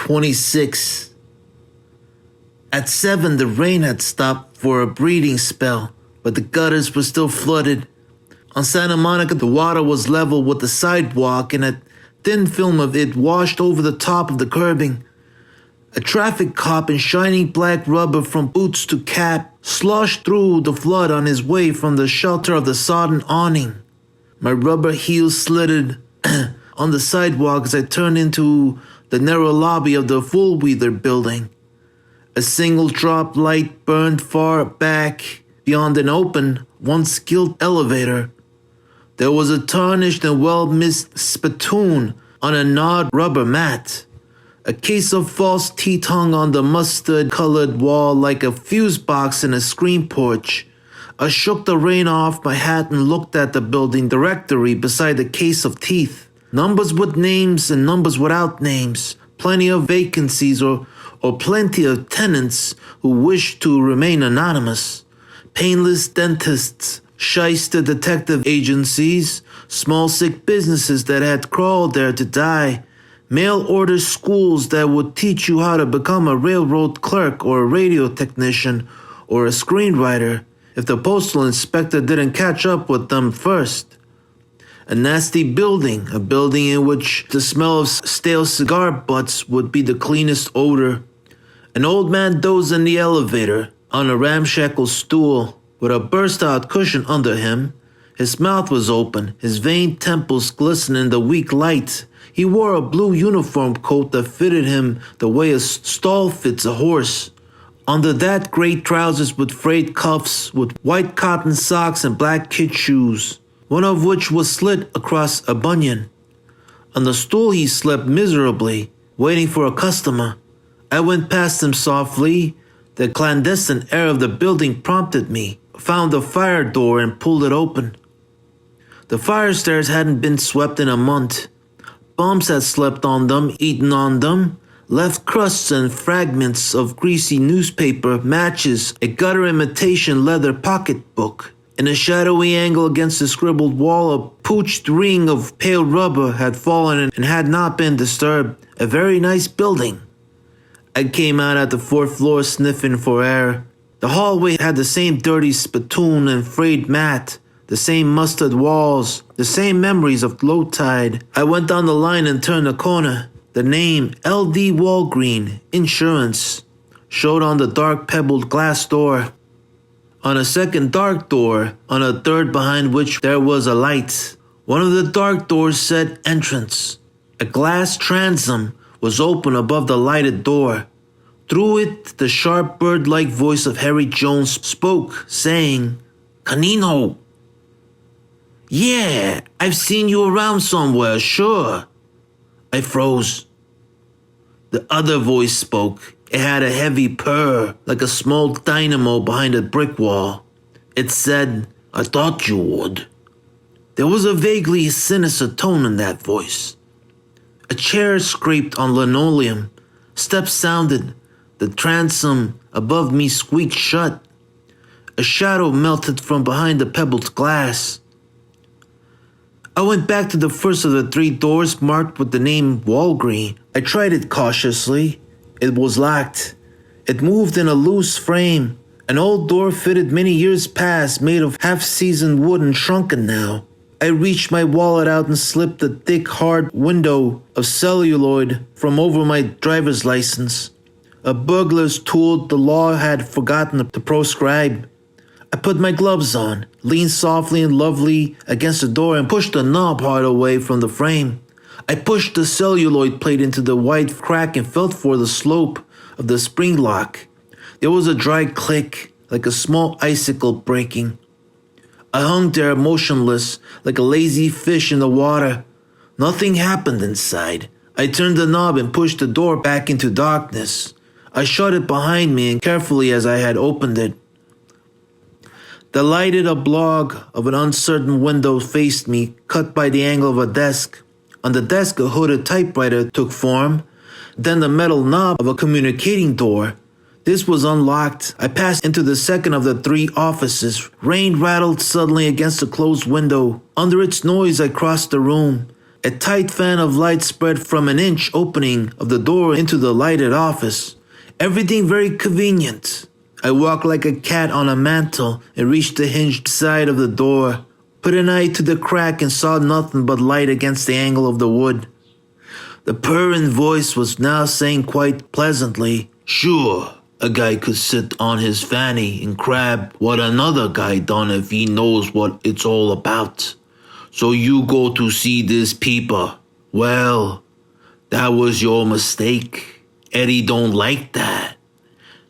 26. At 7, the rain had stopped for a breathing spell, but the gutters were still flooded. On Santa Monica, the water was level with the sidewalk, and a thin film of it washed over the top of the curbing. A traffic cop in shiny black rubber from boots to cap sloshed through the flood on his way from the shelter of the sodden awning. My rubber heels slitted on the sidewalk as I turned into the narrow lobby of the Fullweather building. A single drop light burned far back beyond an open, once-gilt elevator. There was a tarnished and well-missed spittoon on a gnawed rubber mat. A case of false teeth hung on the mustard-colored wall like a fuse box in a screen porch. I shook the rain off my hat and looked at the building directory beside the case of teeth. Numbers with names and numbers without names. Plenty of vacancies or plenty of tenants who wished to remain anonymous. Painless dentists, shyster detective agencies, small sick businesses that had crawled there to die, mail-order schools that would teach you how to become a railroad clerk or a radio technician or a screenwriter if the postal inspector didn't catch up with them first. A nasty building, a building in which the smell of stale cigar butts would be the cleanest odor. An old man dozed in the elevator on a ramshackle stool with a burst-out cushion under him. His mouth was open, his veined temples glistened in the weak light. He wore a blue uniform coat that fitted him the way a stall fits a horse. Under that, gray trousers with frayed cuffs, with white cotton socks and black kid shoes, one of which was slit across a bunion. On the stool he slept miserably, waiting for a customer. I went past him softly. The clandestine air of the building prompted me, found the fire door and pulled it open. The fire stairs hadn't been swept in a month. Bums had slept on them, eaten on them, left crusts and fragments of greasy newspaper, matches, a gutter imitation leather pocketbook. In a shadowy angle against the scribbled wall, a pooched ring of pale rubber had fallen and had not been disturbed. A very nice building. I came out at the 4th floor sniffing for air. The hallway had the same dirty spittoon and frayed mat, the same mustard walls, the same memories of low tide. I went down the line and turned the corner. The name L.D. Walgreen, Insurance, showed on the dark pebbled glass door. On a second dark door, on a third behind which there was a light. One of the dark doors said Entrance. A glass transom was open above the lighted door. Through it, the sharp bird-like voice of Harry Jones spoke, saying, "Canino." "Yeah, I've seen you around somewhere, sure." I froze. The other voice spoke. It had a heavy purr, like a small dynamo behind a brick wall. It said, "I thought you would." There was a vaguely sinister tone in that voice. A chair scraped on linoleum. Steps sounded. The transom above me squeaked shut. A shadow melted from behind the pebbled glass. I went back to the first of the 3 doors marked with the name Walgreen. I tried it cautiously. It was locked. It moved in a loose frame. An old door fitted many years past, made of half-seasoned wood and shrunken now. I reached my wallet out and slipped the thick, hard window of celluloid from over my driver's license. A burglar's tool the law had forgotten to proscribe. I put my gloves on, leaned softly and lovely against the door and pushed the knob hard away from the frame. I pushed the celluloid plate into the white crack and felt for the slope of the spring lock. There was a dry click, like a small icicle breaking. I hung there motionless, like a lazy fish in the water. Nothing happened inside. I turned the knob and pushed the door back into darkness. I shut it behind me and carefully as I had opened it. The lighted oblong of an uncertain window faced me, cut by the angle of a desk. On the desk, a hooded typewriter took form, then the metal knob of a communicating door. This was unlocked. I passed into the second of the 3 offices. Rain rattled suddenly against the closed window. Under its noise, I crossed the room. A tight fan of light spread from an inch opening of the door into the lighted office. Everything very convenient. I walked like a cat on a mantle and reached the hinged side of the door, put an eye to the crack and saw nothing but light against the angle of the wood. The purring voice was now saying quite pleasantly, "Sure, a guy could sit on his fanny and crab what another guy done if he knows what it's all about. So you go to see this peeper. Well, that was your mistake. Eddie don't like that.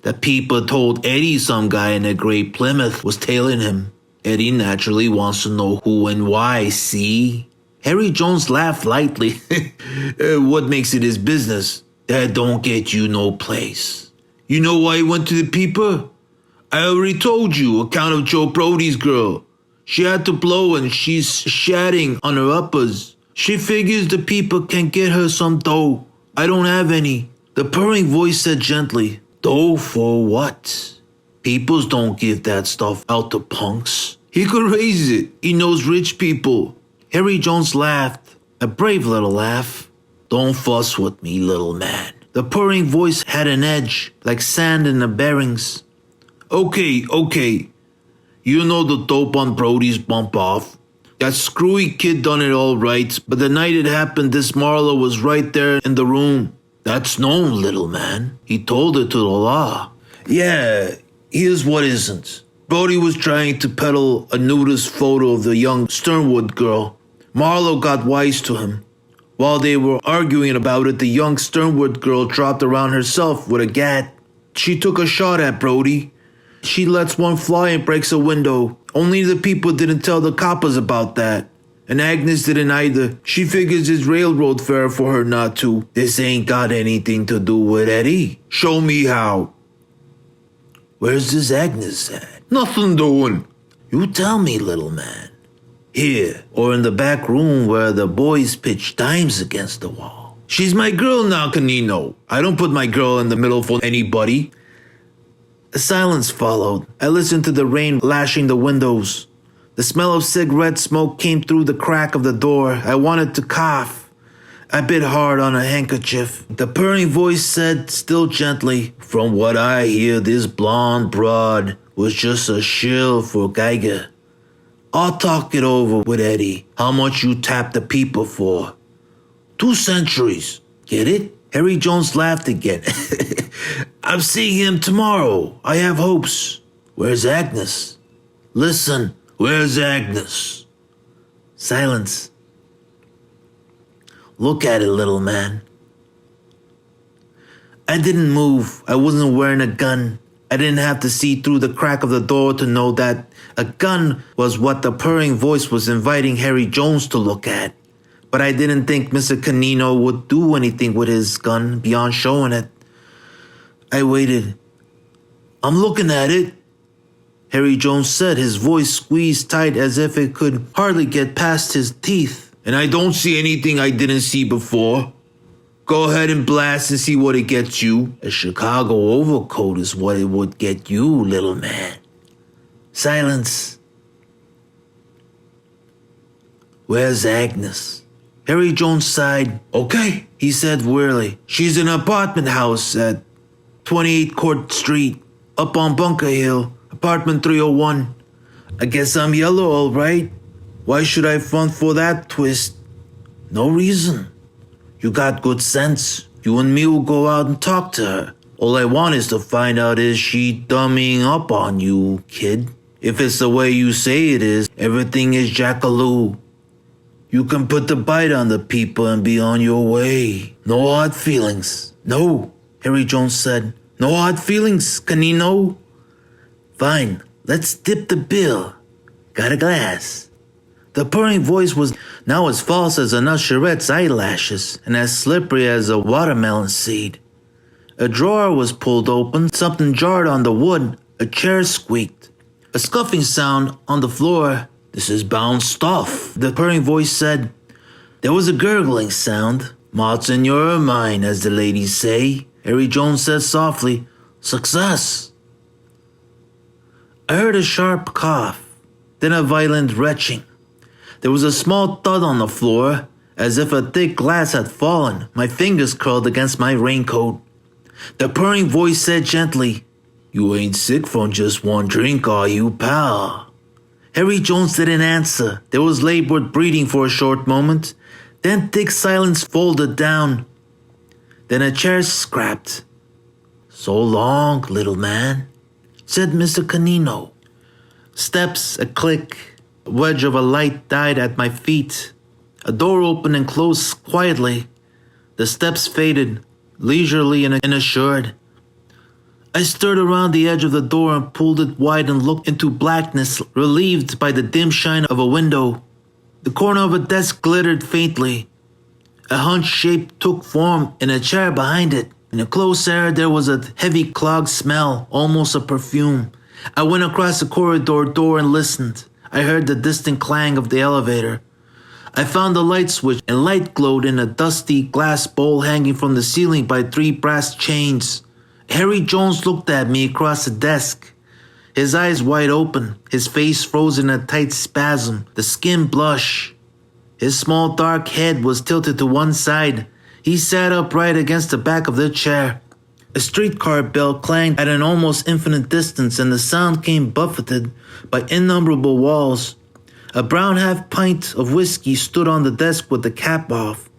The peeper told Eddie some guy in a gray Plymouth was tailing him. Eddie naturally wants to know who and why, see?" Harry Jones laughed lightly. "What makes it his business? That don't get you no place. You know why he went to the peeper? I already told you, account of Joe Brody's girl. She had to blow and she's shatting on her uppers. She figures the peeper can get her some dough. I don't have any." The purring voice said gently, "Dough for what? Peoples don't give that stuff out to punks. He could raise it. He knows rich people." Harry Jones laughed, a brave little laugh. "Don't fuss with me, little man." The purring voice had an edge, like sand in the bearings. Okay. You know the dope on Brody's bump off. That screwy kid done it all right, but the night it happened, this Marlowe was right there in the room. That's known, little man. He told it to the law. Yeah, here's what isn't. Brody was trying to peddle a nudist photo of the young Sternwood girl. Marlowe got wise to him. While they were arguing about it, the young Sternwood girl dropped around herself with a gat. She took a shot at Brody. She lets one fly and breaks a window. Only the people didn't tell the coppers about that. And Agnes didn't either. She figures it's railroad fare for her not to. This ain't got anything to do with Eddie. Show me how. Where's this Agnes at? Nothing doing. You tell me, little man. Here, or in the back room where the boys pitch dimes against the wall. She's my girl now, Canino. I don't put my girl in the middle for anybody. A silence followed. I listened to the rain lashing the windows. The smell of cigarette smoke came through the crack of the door. I wanted to cough. I bit hard on a handkerchief. The purring voice said, still gently, "From what I hear, this blonde broad was just a shill for Geiger. I'll talk it over with Eddie. How much you tap the people for?" 2 centuries. Get it? Harry Jones laughed again. "I'm seeing him tomorrow. I have hopes. Where's Agnes? Listen, where's Agnes?" Silence. "Look at it, little man." I didn't move. I wasn't wearing a gun. I didn't have to see through the crack of the door to know that a gun was what the purring voice was inviting Harry Jones to look at. But I didn't think Mr. Canino would do anything with his gun beyond showing it. I waited. "I'm looking at it," Harry Jones said, his voice squeezed tight as if it could hardly get past his teeth. "And I don't see anything I didn't see before. Go ahead and blast and see what it gets you. A Chicago overcoat is what it would get you, little man." Silence. "Where's Agnes?" Harry Jones sighed. "Okay," he said wearily. "She's in an apartment house at 28 Court Street, up on Bunker Hill, apartment 301. I guess I'm yellow, all right. Why should I front for that twist? No reason. You got good sense. You and me will go out and talk to her. All I want is to find out, is she dummying up on you, kid? If it's the way you say it is, everything is jackaloo. You can put the bite on the people and be on your way. No hard feelings." "No," Harry Jones said. "No hard feelings, Canino." "Fine, let's dip the bill. Got a glass?" The purring voice was now as false as an usherette's eyelashes and as slippery as a watermelon seed. A drawer was pulled open, something jarred on the wood, a chair squeaked. A scuffing sound on the floor. "This is bound stuff," the purring voice said. There was a gurgling sound. "Moths in your ermine, as the ladies say," Harry Jones said softly. "Success." I heard a sharp cough, then a violent retching. There was a small thud on the floor. as if a thick glass had fallen. My fingers curled against my raincoat. The purring voice said gently, "You ain't sick from just one drink, are you, pal?" Harry Jones didn't answer. There was labored breathing for a short moment. Then thick silence folded down. Then a chair scrapped. "So long, little man," said Mr. Canino. Steps, a click, a wedge of a light died at my feet. A door opened and closed quietly. The steps faded, leisurely and assured. I stirred around the edge of the door and pulled it wide and looked into blackness, relieved by the dim shine of a window. The corner of a desk glittered faintly. A hunched shape took form in a chair behind it. In the close air there was a heavy clogged smell, almost a perfume. I went across the corridor door and listened. I heard the distant clang of the elevator. I found the light switch and light glowed in a dusty glass bowl hanging from the ceiling by 3 brass chains. Harry Jones looked at me across the desk, his eyes wide open, his face frozen in a tight spasm, the skin blush. His small dark head was tilted to one side. He sat upright against the back of the chair. A streetcar bell clanged at an almost infinite distance, and the sound came buffeted by innumerable walls. A brown half-pint of whiskey stood on the desk with the cap off.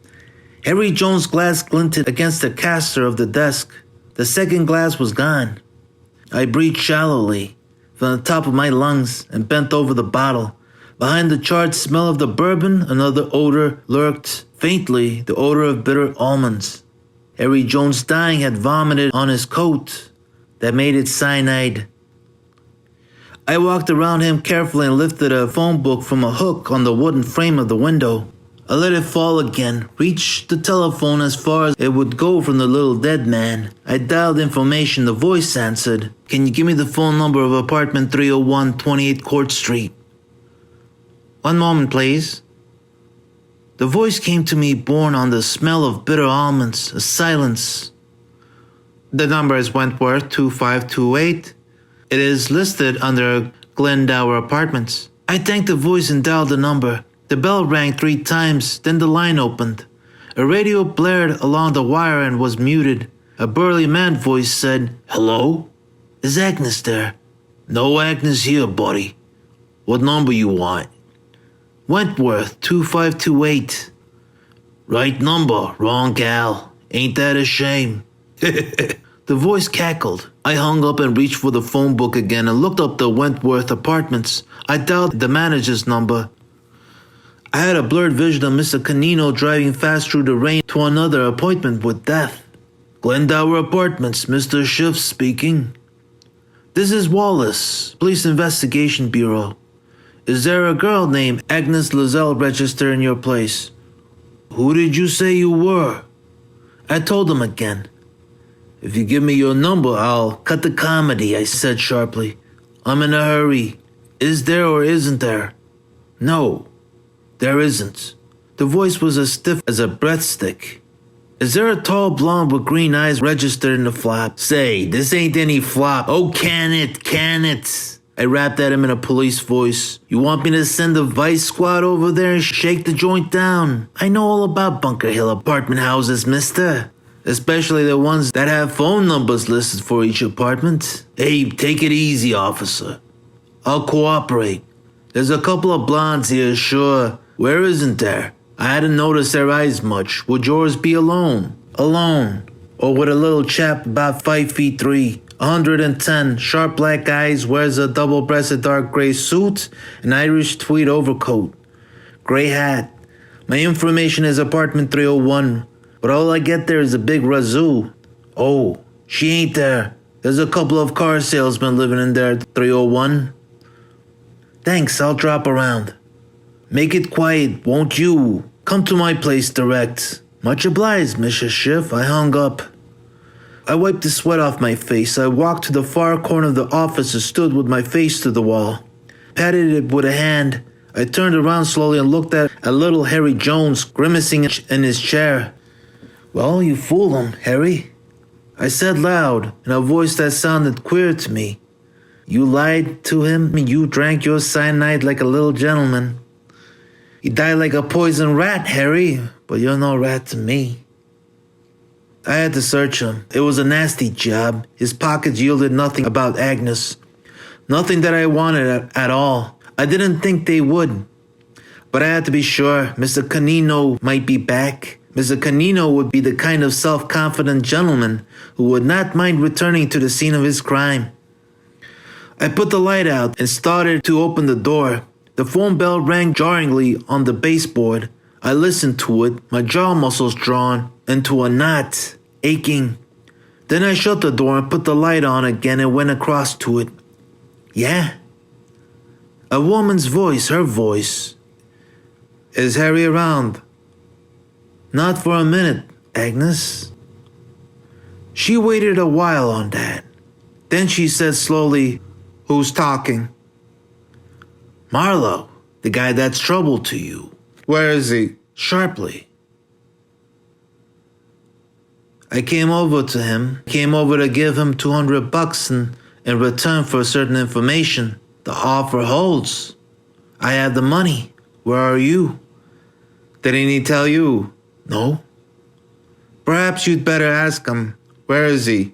Harry Jones' glass glinted against the caster of the desk. The second glass was gone. I breathed shallowly from the top of my lungs and bent over the bottle. Behind the charred smell of the bourbon, another odor lurked, faintly, the odor of bitter almonds. Harry Jones dying had vomited on his coat. That made it cyanide. I walked around him carefully and lifted a phone book from a hook on the wooden frame of the window. I let it fall again, reached the telephone as far as it would go from the little dead man. I dialed information. The voice answered. "Can you give me the phone number of apartment 301, 28 Court Street?" "One moment, please." The voice came to me borne on the smell of bitter almonds, a silence. "The number is Wentworth 2528. It is listed under Glendower Apartments." I thanked the voice and dialed the number. The bell rang 3 times, then the line opened. A radio blared along the wire and was muted. A burly man voice said, "Hello? Is Agnes there?" "No Agnes here, buddy. What number you want?" "Wentworth 2528. "Right number, wrong gal. Ain't that a shame?" The voice cackled. I hung up and reached for the phone book again and looked up the Wentworth Apartments. I dialed the manager's number. I had a blurred vision of Mr. Canino driving fast through the rain to another appointment with death. "Glendower Apartments, Mr. Schiff speaking." "This is Wallace, Police Investigation Bureau. Is there a girl named Agnes Lozelle registered in your place?" "Who did you say you were?" I told him again. "If you give me your number, I'll cut the comedy," I said sharply. "I'm in a hurry. Is there or isn't there?" "No, there isn't." The voice was as stiff as a breathstick. "Is there a tall blonde with green eyes registered in the flap?" "Say, this ain't any flop. Oh, can it? I rapped at him in a police voice. "You want me to send the vice squad over there and shake the joint down? I know all about Bunker Hill apartment houses, mister. Especially the ones that have phone numbers listed for each apartment. Hey, take it easy, officer. I'll cooperate. There's a couple of blondes here, sure. Where isn't there? I hadn't noticed their eyes much. Would yours be alone?" "Alone. Or with a little chap about 5'3", 110, sharp black eyes, wears a double-breasted dark gray suit, an Irish tweed overcoat, gray hat. My information is apartment 301, but all I get there is a big razoo." "Oh, she ain't there. There's a couple of car salesmen living in there at 301. "Thanks, I'll drop around." "Make it quiet, won't you? Come to my place direct." "Much obliged, Mr. Schiff." I hung up. I wiped the sweat off my face. I walked to the far corner of the office and stood with my face to the wall. Patted it with a hand. I turned around slowly and looked at little Harry Jones grimacing in his chair. "Well, you fooled him, Harry," I said loud, in a voice that sounded queer to me. "You lied to him, and you drank your cyanide like a little gentleman." You died like a poison rat, Harry, but you're no rat to me. I had to search him. It was a nasty job. His pockets yielded nothing about Agnes. Nothing that I wanted at all. I didn't think they would. But I had to be sure Mr. Canino might be back. Mr. Canino would be the kind of self-confident gentleman who would not mind returning to the scene of his crime. I put the light out and started to open the door. The phone bell rang jarringly on the baseboard. I listened to it, my jaw muscles drawn into a knot, aching. Then I shut the door and put the light on again and went across to it. Yeah? A woman's voice, her voice. Is Harry around? Not for a minute, Agnes. She waited a while on that. Then she said slowly, Who's talking? Marlowe, the guy that's trouble to you. Where is he? Sharply. I came over to him, to give him $200 in return for certain information. The offer holds. I have the money. Where are you? Didn't he tell you? No. Perhaps you'd better ask him. Where is he?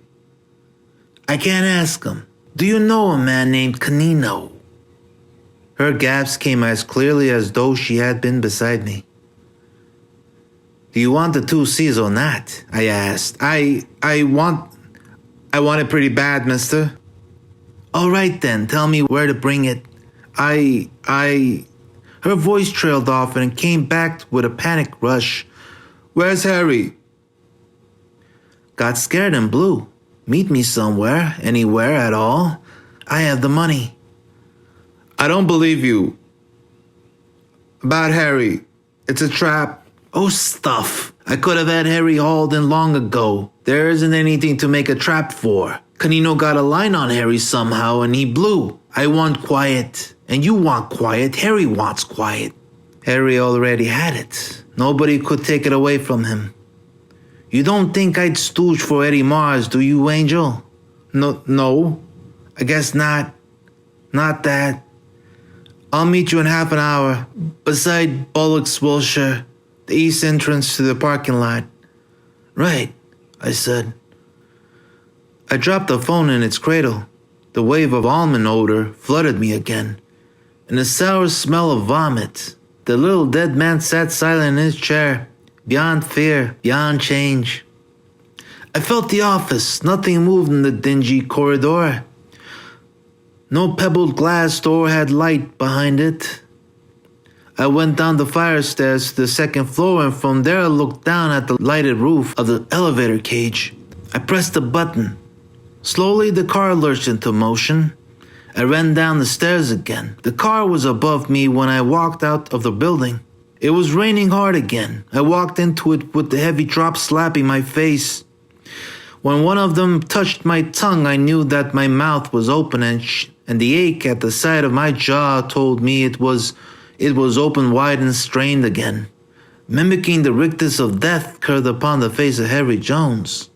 I can't ask him. Do you know a man named Canino? Her gasps came as clearly as though she had been beside me. Do you want the 2 C's or not? I asked. I want it pretty bad, mister. All right then, tell me where to bring it. Her voice trailed off and came back with a panic rush. Where's Harry? Got scared and blew. Meet me somewhere, anywhere at all. I have the money. I don't believe you. About Harry. It's a trap. Oh, stuff. I could have had Harry hauled in long ago. There isn't anything to make a trap for. Canino got a line on Harry somehow and he blew. I want quiet. And you want quiet. Harry wants quiet. Harry already had it. Nobody could take it away from him. You don't think I'd stooge for Eddie Mars, do you, Angel? No. I guess not. Not that. I'll meet you in half an hour. Beside Bullock's Wilshire, the east entrance to the parking lot. Right, I said. I dropped the phone in its cradle. The wave of almond odor flooded me again. And the sour smell of vomit. The little dead man sat silent in his chair, beyond fear, beyond change. I felt the office. Nothing moved in the dingy corridor. No pebbled glass door had light behind it. I went down the fire stairs to the second floor and from there I looked down at the lighted roof of the elevator cage. I pressed a button. Slowly the car lurched into motion. I ran down the stairs again. The car was above me when I walked out of the building. It was raining hard again. I walked into it with the heavy drops slapping my face. When one of them touched my tongue, I knew that my mouth was open and the ache at the side of my jaw told me it was open wide and strained again, mimicking the rictus of death curved upon the face of Harry Jones.